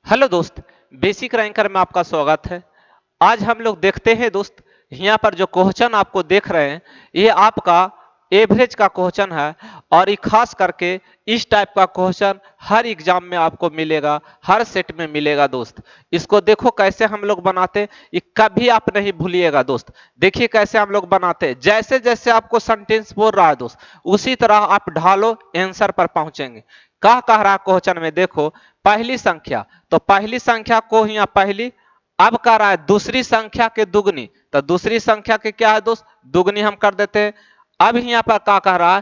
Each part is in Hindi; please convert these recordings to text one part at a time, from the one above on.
हेलो दोस्त। बेसिक रैंकर में आपका स्वागत है। आज हम लोग देखते हैं दोस्त, यहाँ पर जो क्वेश्चन आपको देख रहे हैं ये आपका एवरेज का क्वेश्चन है। और ये खास करके इस टाइप का क्वेश्चन हर एग्जाम में आपको मिलेगा, हर सेट में मिलेगा दोस्त। इसको देखो कैसे हम लोग बनाते हैं, ये कभी आप नहीं भूलिएगा दोस्त। देखिए कैसे हम लोग बनाते हैं, जैसे जैसे आपको सेंटेंस बोल रहा है दोस्त उसी तरह आप ढालो, आंसर पर पहुंचेंगे। क्या कह रहा है क्वेश्चन में, देखो पहली संख्या, तो पहली संख्या को यहाँ पहली, अब कह रहा है दूसरी संख्या के दुगनी, तो दूसरी संख्या के क्या है दोस्त, दुगनी हम कर देते हैं। अब यहाँ पर क्या कह रहा है,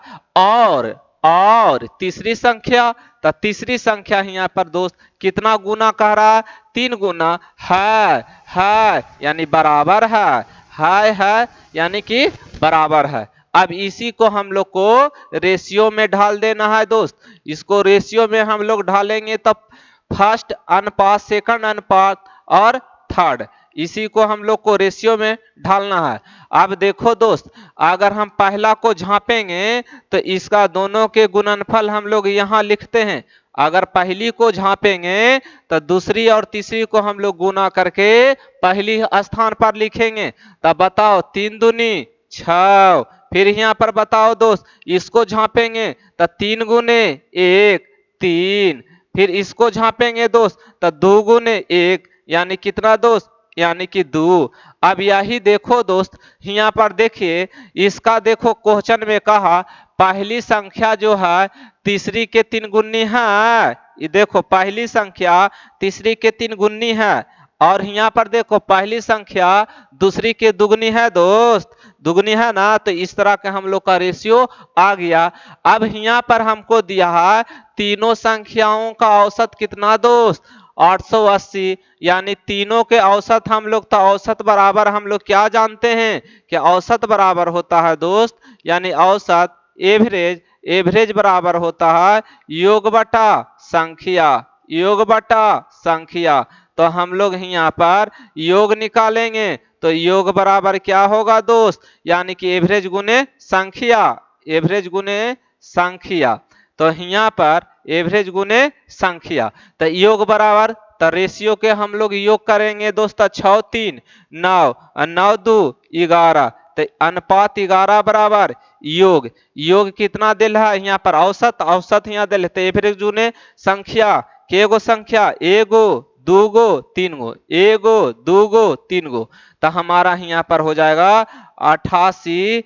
और तीसरी संख्या, तो तीसरी संख्या यहाँ पर दोस्त कितना गुना कह रहा है, 3 गुना है यानी बराबर है यानी कि बराबर है। अब इसी को हम लोग को रेशियो में ढाल देना है दोस्त। इसको रेशियो में हम लोग ढालेंगे तब फर्स्ट अनुपात, सेकंड अनुपात और थर्ड, इसी को हम लोग को रेशियो में ढालना है। अब देखो दोस्त, अगर हम पहला को झांपेंगे तो इसका दोनों के गुणनफल हम लोग यहां लिखते हैं। अगर पहली को झांपेंगे तो दूसरी और तीसरी को हम लोग गुना करके पहली स्थान पर लिखेंगे। तब बताओ 3 दूनी 6। फिर यहाँ पर बताओ दोस्त, इसको झांपेंगे तो 3 गुने 1 3। फिर इसको झांपेंगे दोस्त तो 2 गुने 1 यानी कितना दोस्त, यानी कि 2। अब यही देखो दोस्त, यहाँ पर देखिए इसका देखो क्वेश्चन में कहा पहली संख्या जो है तीसरी के 3 गुनी है। ये देखो पहली संख्या तीसरी के 3 गुनी है, और यहाँ पर देखो पहली संख्या दूसरी के दुगनी है दोस्त, दुगनी है ना। तो इस तरह के हम लोग का रेशियो आ गया। अब यहाँ पर हमको दिया है तीनों संख्याओं का औसत कितना दोस्त, 880। यानी तीनों के औसत हम लोग, तो औसत बराबर हम लोग क्या जानते हैं कि औसत बराबर होता है दोस्त, यानी औसत एवरेज, एवरेज बराबर होता है योग बटा संख्या, योग बटा संख्या। तो हम लोग यहाँ पर योग निकालेंगे तो योग बराबर क्या होगा दोस्त, यानी कि एवरेज गुने संख्या, एवरेज गुने संख्या। तो यहाँ पर एवरेज गुने संख्या, तो योग बराबर, तो रेशियो के हम लोग योग करेंगे दोस्त, 6 3 9 9 2 11। तो अनुपात 11 बराबर योग, योग कितना दिल है यहाँ पर, औसत, औसत यहाँ दिल है। तो एवरेज गुने संख्या, के गो संख्या, एगो दूगो तीन गो, एगो दूगो तीन गो। तो हमारा यहाँ पर हो जाएगा 88,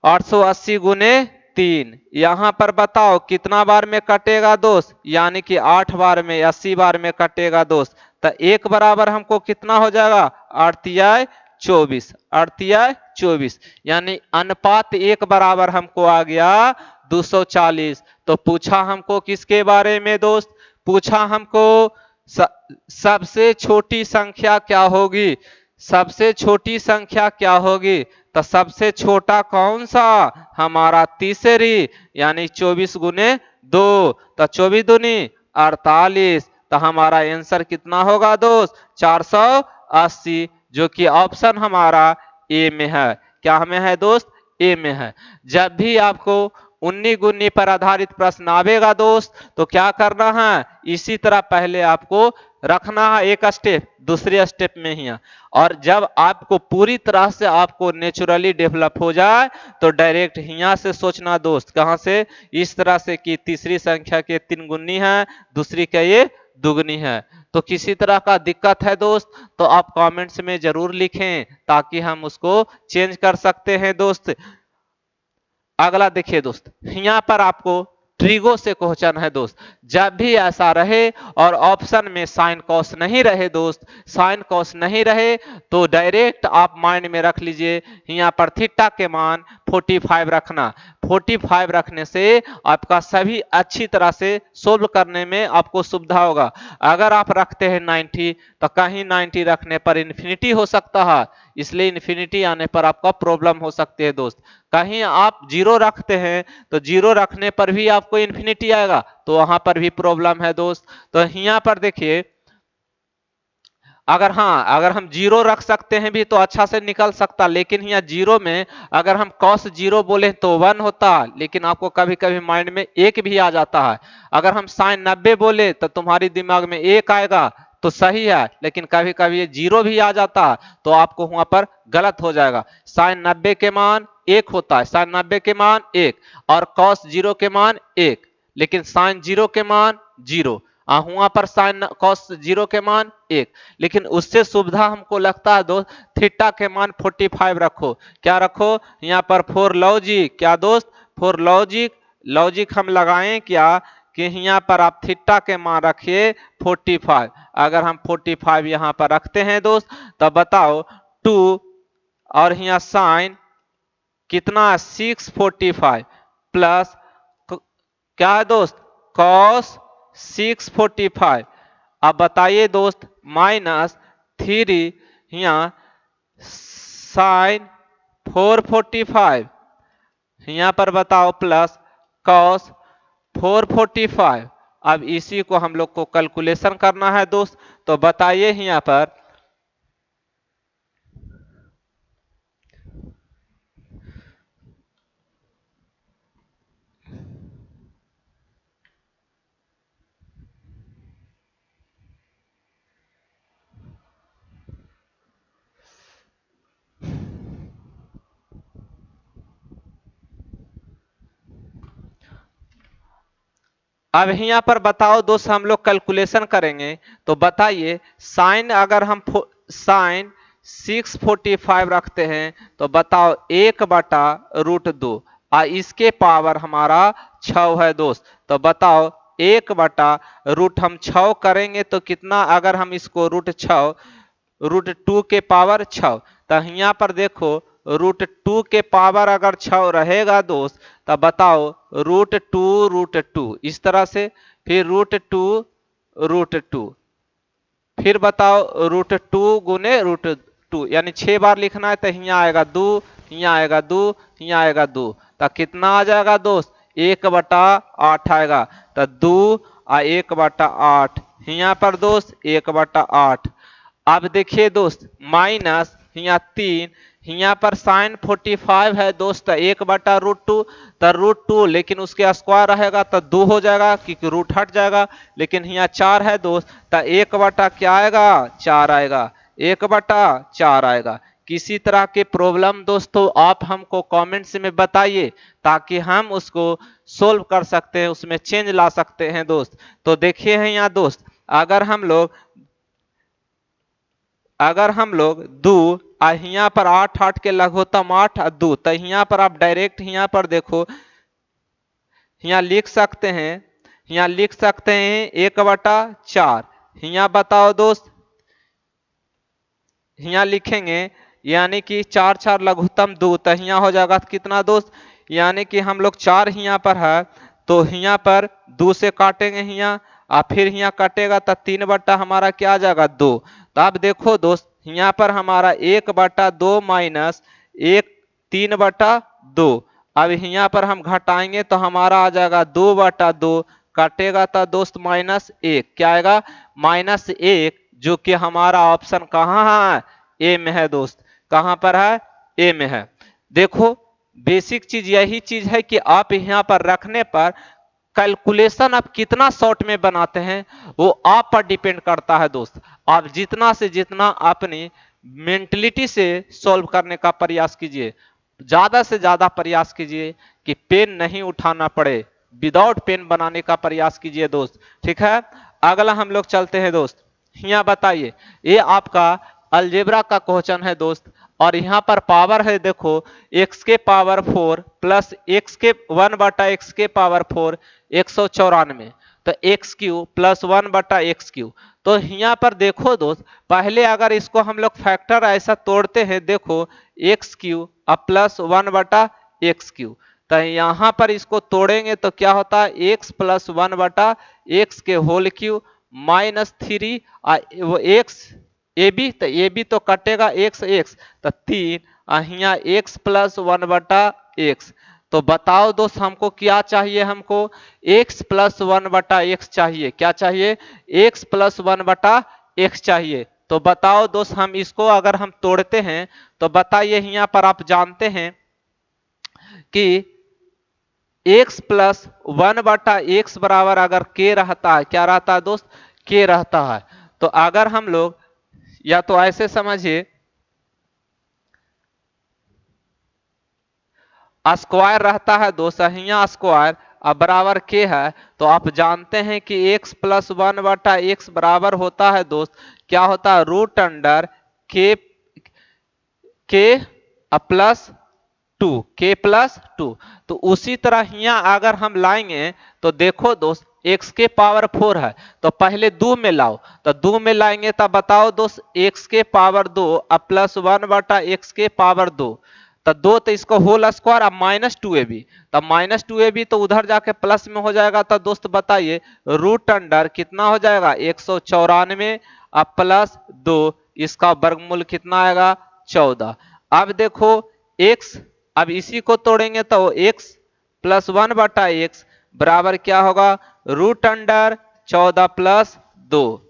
880 गुने 3। यहां पर बताओ कितना बार में कटेगा दोस्त, यानी कि 8 बार में, 80 बार में कटेगा दोस्त। तो एक बराबर हमको कितना हो जाएगा, 8 24, 8 24, यानी अनुपात एक बराबर हमको आ गया 240। तो पूछा हमको किसके बारे में दोस्त, पूछा हमको सबसे छोटी संख्या क्या होगी, सबसे छोटी संख्या क्या होगी। तो सबसे छोटा कौन सा, हमारा तीसरी, यानी 24 गुने 2। तो 24 दूनी 48। तो हमारा आंसर कितना होगा दोस्त, 480, जो कि ऑप्शन हमारा ए में है। क्या में है दोस्त, ए में है। जब भी आपको उन्नी गुन्नी पर आधारित प्रश्न आवेगा दोस्त तो क्या करना है, इसी तरह पहले आपको रखना है एक स्टेप, दूसरे स्टेप में ही है। और जब आपको पूरी तरह से आपको नेचुरली डेवलप हो जाए तो डायरेक्ट यहाँ से सोचना दोस्त, कहाँ से, इस तरह से कि तीसरी संख्या के 3 गुनी है, दूसरी का ये दुगनी है। तो किसी तरह का दिक्कत है दोस्त तो आप कमेंट्स में जरूर लिखें ताकि हम उसको चेंज कर सकते हैं दोस्त। अगला देखिए दोस्त, यहाँ पर आपको ट्रिगो से क्वेश्चन है दोस्त। जब भी ऐसा रहे और ऑप्शन में साइन कॉस नहीं रहे दोस्त, साइन कॉस नहीं रहे तो डायरेक्ट आप माइंड में रख लीजिए यहाँ पर थीटा के मान 45 रखना। 45 रखने से आपका सभी अच्छी तरह से सोल्व करने में आपको सुविधा होगा। अगर आप रखते हैं 90 तो कहीं 90 रखने पर इन्फिनिटी हो सकता है, इसलिए इन्फिनिटी आने पर आपका प्रॉब्लम हो सकती है दोस्त। कहीं आप जीरो रखते हैं तो जीरो रखने पर भी आपको इन्फिनिटी आएगा, तो वहां पर भी प्रॉब्लम है दोस्त। तो यहाँ पर देखिए अगर हाँ, अगर हम जीरो रख सकते हैं भी तो अच्छा से निकल सकता, लेकिन यहाँ जीरो में अगर हम कॉस जीरो बोले तो 1 होता, लेकिन आपको कभी कभी माइंड में एक भी आ जाता है। अगर हम साइन 90 बोले तो तुम्हारी दिमाग में एक आएगा तो सही है, लेकिन कभी कभी ये जीरो भी आ जाता है तो आपको वहां पर गलत हो जाएगा। साइन 90 के मान एक होता है, साइन 90 के मान एक, और कॉस जीरो के मान एक, लेकिन साइन जीरो के मान जीरो, वहां पर साइन कॉस जीरो के मान एक। लेकिन उससे सुविधा हमको लगता है दोस्त, थीटा के मान 45 रखो। क्या रखो यहाँ पर? फॉर लॉजिक, क्या दोस्त? For logic. लॉजिक हम लगाएं क्या कि यहाँ पर आप थीटा के मान रखिए 45। अगर हम 45 यहाँ पर रखते हैं दोस्त, तब बताओ 2 और यहाँ साइन कितना? 645 प्लस क्या है दोस्त? कॉस 645। अब बताइए दोस्त, माइनस 3 यहाँ साइन 445, यहाँ पर बताओ प्लस कॉस 445। अब इसी को हम लोग को कैलकुलेशन करना है दोस्त, तो बताइए यहाँ पर अब यहाँ पर बताओ दोस्त, हम लोग कैलकुलेशन करेंगे तो बताइए साइन अगर हम साइन 645 रखते हैं तो बताओ 1/√2, इसके पावर हमारा 6 है दोस्त। तो बताओ 1/रूट हम 6 करेंगे तो कितना? अगर हम इसको √2 के पावर 6, तो यहाँ पर देखो √2 के पावर अगर 6 रहेगा दोस्त, तब बताओ √2 इस तरह से, फिर √2, फिर बताओ √2 यानी 6 बार लिखना है, तो यहाँ आएगा 2, यहाँ आएगा 2, यहाँ आएगा 2, तो कितना आ जाएगा दोस्त? 1/8 आएगा। तो 2 और 1/8, यहाँ पर दोस्त 1/8। अब देखिए दोस्त माइनस यहाँ 3, यहाँ पर साइन 45 है दोस्त, 1/√2, तो √2, लेकिन उसके स्क्वायर रहेगा तो 2 हो जाएगा क्योंकि रूट हट जाएगा। लेकिन यहाँ 4 है दोस्त, तो 1/ क्या आएगा? 4 आएगा, 1/4 आएगा। किसी तरह के प्रॉब्लम दोस्तों आप हमको कमेंट्स में बताइए, ताकि हम उसको सोल्व कर सकते हैं, उसमें चेंज ला सकते हैं दोस्त। तो देखिए हैं यहाँ दोस्त, अगर हम लोग 2 यहाँ पर 8 के लघुत्तम 8 और 2, तो यहाँ पर आप डायरेक्ट यहाँ पर देखो, यहाँ लिख सकते हैं, 1/4। यहाँ बताओ दोस्त, यहाँ लिखेंगे यानी कि 4 4 लघुत्तम 2, तो यहाँ हो जाएगा कितना दोस्त? यानी कि हम लोग 4 यहाँ पर है, तो यहाँ पर 2 से काटेंगे यहाँ, और फिर यहाँ कटेगा तो 3/ हमारा क्या आ जाएगा? 2। तो अब देखो दोस्त, यहाँ पर हमारा 1/2 माइनस 3/2। अब यहाँ पर हम घटाएंगे तो हमारा आ जाएगा 2/2, कटेगा तो दोस्त -1, क्या आएगा? -1, जो कि हमारा ऑप्शन कहाँ है? ए में है दोस्त। कहां पर है? ए में है। देखो बेसिक चीज यही चीज है कि आप यहां पर रखने पर कैलकुलेशन आप कितना शॉर्ट में बनाते हैं वो आप पर डिपेंड करता है दोस्त। आप जितना से जितना अपनी मेंटलिटी से सॉल्व करने का प्रयास कीजिए, ज्यादा से ज्यादा प्रयास कीजिए कि पेन नहीं उठाना पड़े, विदाउट पेन बनाने का प्रयास कीजिए दोस्त। ठीक है, अगला हम लोग चलते हैं दोस्त। यहाँ बताइए, ये आपका अलजेब्रा का क्वेश्चन है दोस्त, और यहाँ पर पावर है देखो x के पावर 4 प्लस x के 1/x के पावर 4, 194, तो x³ प्लस 1/x³। तो यहाँ पर देखो दोस्त, पहले अगर इसको हम लोग फैक्टर ऐसा तोड़ते हैं, देखो x³ अब प्लस 1/x³, तो यहाँ पर इसको तोड़ेंगे तो क्या होता है? x प्लस 1/x के होल क्यूब -3, वो x ए बी, तो ए बी तो कटेगा x x, तो 3, यहाँ x प्लस 1/x। तो बताओ दोस्त हमको क्या चाहिए? हमको x प्लस 1/x चाहिए। क्या चाहिए? x प्लस 1/x चाहिए। तो बताओ दोस्त, हम इसको अगर हम तोड़ते हैं तो बताइए, यहाँ पर आप जानते हैं कि x प्लस 1/x बराबर अगर k रहता है, क्या रहता है दोस्त, k रहता है। तो अगर हम लोग या तो ऐसे समझिए, स्क्वायर रहता है दोस्त, यहाँ स्क्वायर अब बराबर के है, तो आप जानते हैं कि x प्लस 1/x बराबर होता है दोस्त, क्या होता है, रूट अंडर के प्लस टू, के प्लस टू। तो उसी तरह यहाँ अगर हम लाएंगे तो देखो दोस्त, x के पावर 4 है, तो पहले 2 में लाओ, तो 2 में लाएंगे तब बताओ दोस्त, x के पावर 2 अब प्लस 1/x के पावर 2, तो 2 तो इसको होल स्क्वायर, अब -2ab, तब -2ab तो उधर जाके प्लस में हो जाएगा। तो दोस्त बताइए, रूट अंडर कितना हो जाएगा, 194 अब प्लस 2, इसका वर्गमूल कितना आएगा, 14। अब देखो x, अब इसी को तोड़ेंगे तो x प्लस 1/x बराबर क्या होगा, रूट अंडर 14 प्लस 2।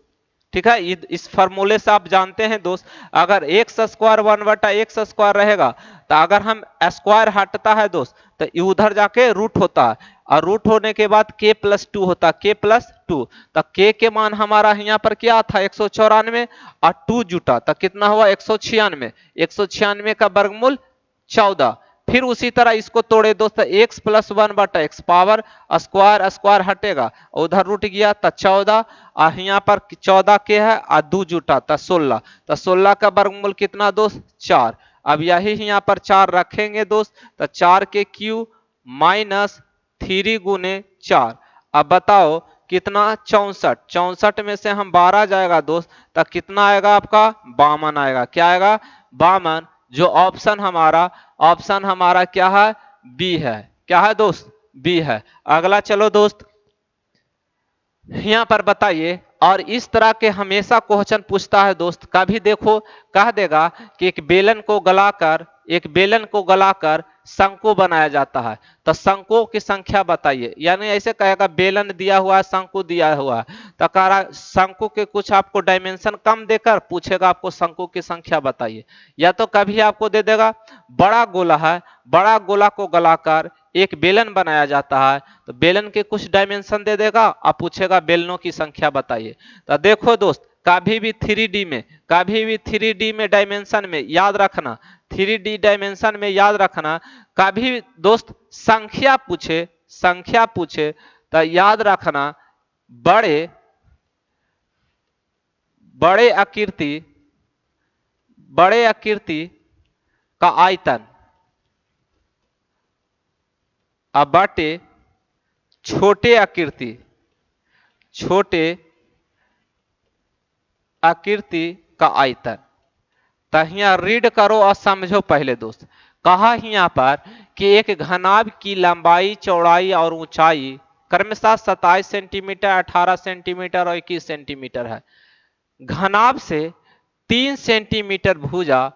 ठीक है, इस फॉर्मूले से आप जानते हैं दोस्त, अगर एक्स स्क्वायर 1/x स्क्वायर रहेगा, तो अगर हम स्क्वायर हटता है दोस्त तो ये उधर जाके रूट होता है, और रूट होने के बाद k प्लस 2 होता है, k प्लस 2, तो k के मान हमारा यहाँ पर क्या था, 194, और 2 जुटा तो कितना हुआ, 196, 196 का वर्गमूल 14। फिर उसी तरह इसको तोड़े दोस्त, x plus 1/x power square, square हटेगा, उधर रूट गया तो 14, और यहाँ पर 14 के है और 2 जुटा तो 16, तो 16 का वर्गमूल कितना दोस्त, 4। अब यही यहाँ पर 4 रखेंगे दोस्त, तो 4 के क्यू माइनस 3 गुने 4। अब बताओ कितना, 64, 64 में से हम 12 जाएगा दोस्त, तो कितना आएगा आपका, 52 आएगा, क्या आएगा, 52। जो ऑप्शन हमारा क्या है, बी है, क्या है दोस्त, बी है। अगला चलो दोस्त, यहां पर बताइए, और इस तरह के हमेशा क्वेश्चन पूछता है दोस्त, कभी देखो कह देगा कि एक बेलन को गलाकर शंकु बनाया जाता है, तो शंकुओं की संख्या बताइए, यानी ऐसे कहेगा बेलन दिया हुआ है, शंकु दिया हुआ है, तो कह रहा शंकु के कुछ आपको डायमेंशन कम देकर पूछेगा आपको शंकु की संख्या बताइए। या तो कभी आपको दे देगा बड़ा गोला है, बड़ा गोला को गलाकर एक बेलन बनाया जाता है, तो बेलन के कुछ डायमेंशन दे देगा, आप पूछेगा बेलनों की संख्या बताइए। तो देखो दोस्त, कभी भी 3D में डायमेंशन में याद रखना, 3D डायमेंशन में याद रखना, कभी दोस्त संख्या पूछे तो याद रखना, बड़े बड़े आकृति का आयतन अब बाटे छोटे आकृति का आयतन। तो यहाँ रीड करो और समझो पहले दोस्त, कहा यहाँ पर कि एक घनाभ की लंबाई, चौड़ाई और ऊंचाई क्रमशः 27 सेंटीमीटर, 18 सेंटीमीटर और 21 सेंटीमीटर है। घनाभ से 3 सेंटीमीटर भुजा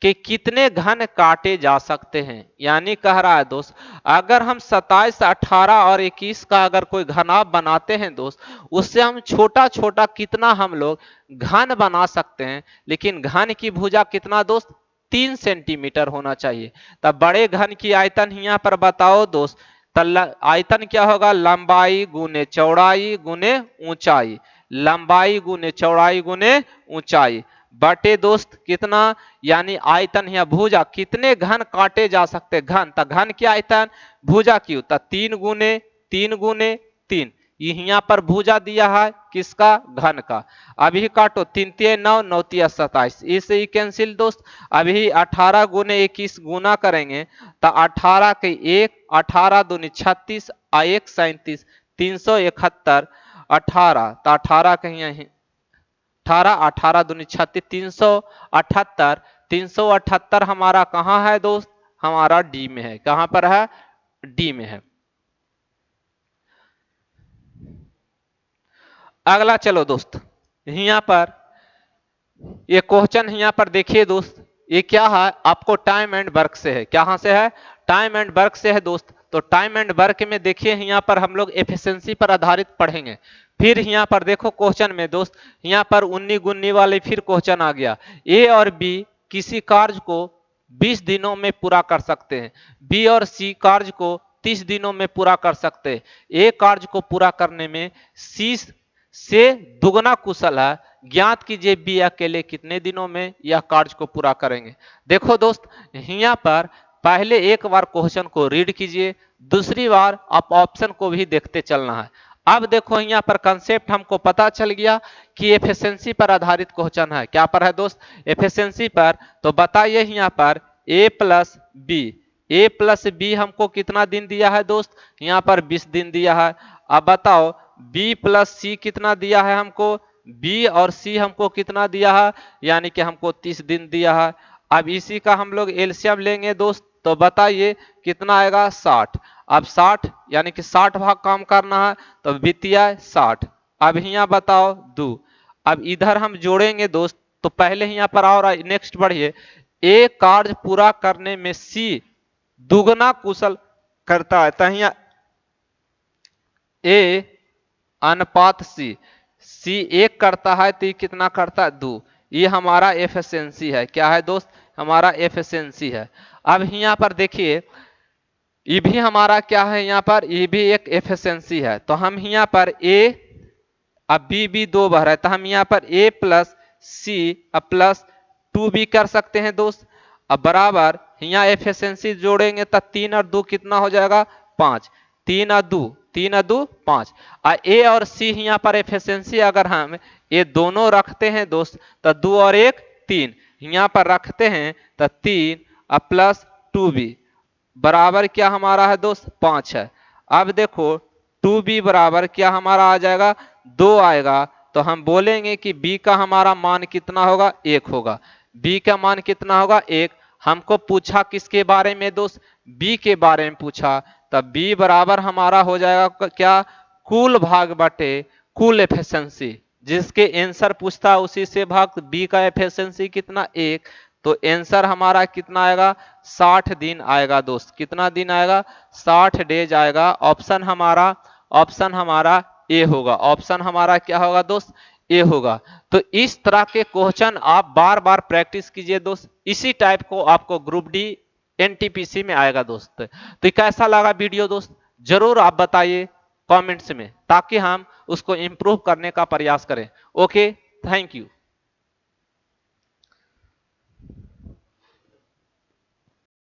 कि कितने घन काटे जा सकते हैं। यानी कह रहा है दोस्त, अगर हम 27, 18 और 21 का अगर कोई घनाभ बनाते हैं दोस्त, उससे हम छोटा छोटा कितना हम लोग घन बना सकते हैं, लेकिन घन की भुजा कितना दोस्त, 3 सेंटीमीटर होना चाहिए। तब बड़े घन की आयतन यहाँ पर बताओ दोस्त, आयतन क्या होगा, लंबाई गुने चौड़ाई गुने ऊंचाई, लंबाई गुने चौड़ाई गुने ऊंचाई बटे दोस्त कितना, यानी आयतन या भुजा कितने घन काटे जा सकते, घन, तो घन की आयतन भुजा की, तो 3 गुने 3, यहाँ पर भुजा दिया है किसका, घन का। अभी काटो, 3 3 9, 9 3 27, इससे ही कैंसिल दोस्त। अभी 18 गुने 21 गुना करेंगे तो 18 के 1, 18 दूनी 36, 1 37, 371, 18, तो 18 कहीं 18, 18 दूनी 36, 378, 378 हमारा कहाँ है दोस्त, हमारा डी में है, कहां पर है, डी में है। अगला चलो दोस्त, यहां पर ये क्वेश्चन यहां पर देखिए दोस्त, ये क्या है, आपको टाइम एंड वर्क से है, कहां से है, टाइम एंड वर्क से है दोस्त। तो टाइम एंड वर्क में देखिए यहाँ पर हम लोग एफिशिएंसी पर आधारित पढ़ेंगे। फिर यहाँ पर देखो क्वेश्चन में दोस्त, यहाँ पर उन्नी गुन्नी वाले फिर क्वेश्चन आ गया। ए और बी किसी कार्य को 20 दिनों में पूरा कर सकते हैं, बी और सी कार्य को 30 दिनों में पूरा कर सकते हैं। ए कार्य को पूरा करने में सी से दुगना कुशल है, ज्ञात कीजिए बी अकेले कितने दिनों में यह कार्य को पूरा करेंगे। देखो दोस्त, यहाँ पर पहले एक बार क्वेश्चन को रीड कीजिए, दूसरी बार आप ऑप्शन को भी देखते चलना है। अब देखो यहाँ पर कंसेप्ट हमको पता चल गया कि एफिशिएंसी पर आधारित क्वेश्चन है। क्या पर है दोस्त? एफिशिएंसी पर। तो बताइए यहाँ पर ए प्लस बी हमको कितना दिन दिया है दोस्त? यहाँ पर 20 दिन दिया है। अब बताओ बी प्लस सी कितना दिया है हमको? बी और सी हमको कितना दिया है? यानी कि हमको 30 दिन दिया है। अब इसी का हम लोग एलसीएम लेंगे दोस्त, तो बताइए कितना आएगा? 60। अब 60 यानी कि 60 भाग काम करना है, तो वित्तीय 60। अब यहाँ बताओ 2। अब इधर हम जोड़ेंगे दोस्त, तो पहले यहाँ पर और नेक्स्ट बढ़िए, ए कार्य पूरा करने में सी दुगना कुशल करता है, तो यहाँ ए अनुपात सी 1 करता है तो ये कितना करता है? 2। ये हमारा एफिशिएंसी है। क्या है दोस्त? हमारा एफिशिएंसी है। अब यहाँ पर देखिए, ये भी हमारा क्या है? यहाँ पर ये भी एक एफिशिएंसी है। तो हम यहाँ पर ए, अब बी 2 बार है, तो हम यहाँ पर ए प्लस सी प्लस 2b कर सकते हैं दोस्त। अब बराबर यहाँ एफिशिएंसी जोड़ेंगे तो 3 और 2 कितना हो जाएगा? 5। 3 और 2 5। ए और सी यहाँ पर एफिशिएंसी अगर हम ये दोनों रखते हैं दोस्त, तो 2 और 1 3, यहाँ पर रखते हैं तो 3 प्लस 2b बराबर क्या हमारा है दोस्त? 5 है। अब देखो 2b बराबर क्या हमारा आ जाएगा? 2 आएगा। तो हम बोलेंगे कि b का हमारा मान कितना होगा? 1 होगा। b का मान कितना होगा? 1। हमको पूछा किसके बारे में दोस्त? b के बारे में पूछा, तब b बराबर हमारा हो जाएगा क्या? कुल भाग बटे कुल एफिशिएंसी। जिसके आंसर पूछता है उसी से भाग। b का एफिशिएंसी कितना? 1। तो आंसर हमारा कितना आएगा? 60 दिन आएगा दोस्त। कितना दिन आएगा? 60 डेज आएगा। ऑप्शन हमारा ए होगा। ऑप्शन हमारा क्या होगा दोस्त? ए होगा। तो इस तरह के क्वेश्चन आप बार बार प्रैक्टिस कीजिए दोस्त। इसी टाइप को आपको ग्रुप डी एनटीपीसी में आएगा दोस्त। तो कैसा लगा वीडियो दोस्त? जरूर आप बताइए कमेंट्स में, ताकि हम उसको इम्प्रूव करने का प्रयास करें। Okay, thank you.